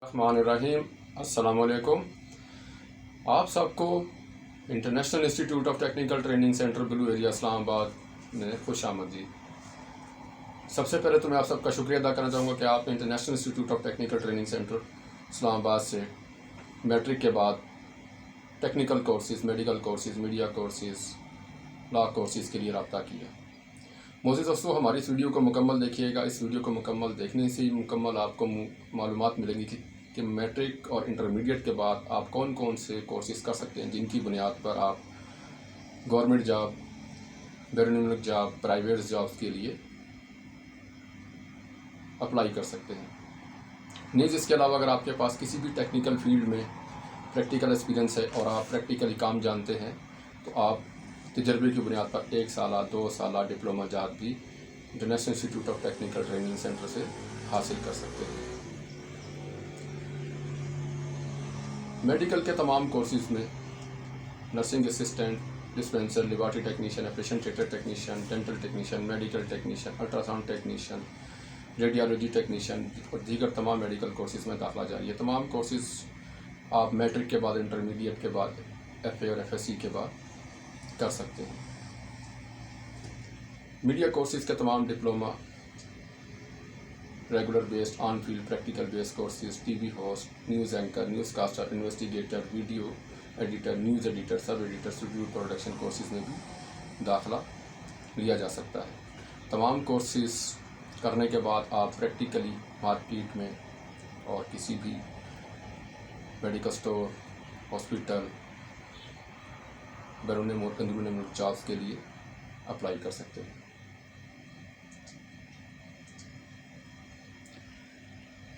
रहमानिर्रहीम। अस्सलाम वालेकुम। आप सबको international institute of technical training centre blue area Islamabad में खुश आमदीद। सबसे पहले तो मैं आप सबका शुक्रिया अदा करना चाहूँगा कि आप international institute of technical training centre Islamabad से मैट्रिक के बाद technical courses, medical courses, media courses, law courses के लिए रब्ता किया। मोअज़्ज़िज़ दोस्तों, हमारी इस वीडियो को मुकम्मल देखिएगा। इस वीडियो को मुकम्मल देखने से ही मुकम्मल आपको मालूमात मिलेंगी कि मैट्रिक और इंटरमीडिएट के बाद आप कौन कौन से कोर्सेज़ कर सकते हैं जिनकी बुनियाद पर आप गवर्नमेंट जॉब, बैरून मुल्क जॉब, प्राइवेट जॉब्स के लिए अप्लाई कर सकते हैं। नीज़ इसके अलावा अगर आपके पास किसी भी टेक्निकल फील्ड में प्रैक्टिकल एक्सपीरियंस है और आप प्रैक्टिकली काम जानते हैं तो आप तजर्बे की बुनियाद पर 1 साल 2 साल डिप्लोमा जात भी international institute of technical training centre से हासिल कर सकते हैं। मेडिकल के तमाम कोर्सेज़ में nursing assistant, dispenser, laboratory technician, operation theatre technician, dental technician, medical technician, ultrasound technician, radiology technician और दीगर तमाम मेडिकल कोर्सेज़ में दाखिला जारी है। तमाम कोर्सेज़ आप मैट्रिक के बाद, इंटरमीडिएट के बाद, FA और FSC के बाद कर सकते हैं। मीडिया कोर्सेज़ के तमाम diploma, regular based, on field practical based courses, TV host, news anchor, news caster, investigator, video editor, news editor, sub editor, studio production courses में भी दाखिला लिया जा सकता है। तमाम कोर्सेज़ करने के बाद आप प्रैक्टिकली मार्केट में और किसी भी मेडिकल स्टोर, हॉस्पिटल, बैरून मुल्क, अंदरून मुल्क जॉब्स के लिए अप्लाई कर सकते हैं।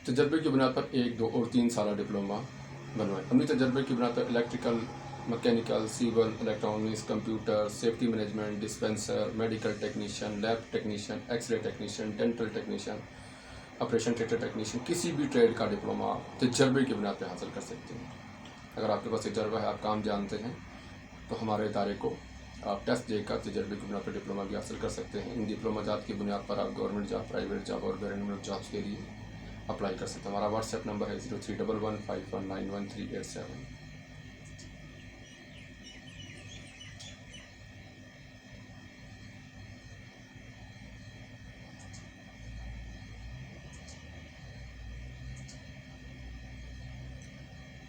तजर्बे की बुनियाद पर 1, 2 और 3 साल डिप्लोमा बनवाएं। अपनी तजर्बे की बुनियाद पर electrical, mechanical, civil, electronics, computer, safety management, dispenser, medical technician, lab technician, x-ray technician, dental technician, operation theatre technician, किसी भी ट्रेड का डिप्लोमा तजर्बे की बुनियाद पर हासिल कर सकते हैं। अगर आपके पास तजर्बा है, आप काम जानते हैं, तो हमारे इदारे को आप टेस्ट देकर तजर्बे की बुनियाद पर डिप्लोमा भी हासिल कर सकते हैं। इन डिप्लोमा जात की बुनियाद पर आप गवर्नमेंट जॉब, प्राइवेट जॉब और बैरून मुल्क जॉब्स के लिए अप्लाई कर सकते हैं। हमारा व्हाट्सएप नंबर है 0311519137।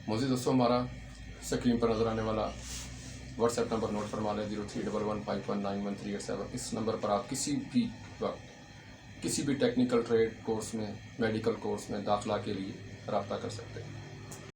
मोअज़्ज़िज़ दोस्तों, हमारा स्क्रीन पर नज़र आने वाला व्हाट्सएप नंबर नोट फरमा लें 0311519137। इस नंबर पर आप किसी भी वक्त किसी भी टेक्निकल ट्रेड कोर्स में, मेडिकल कोर्स में दाखिला के लिए रब्ता कर सकते हैं।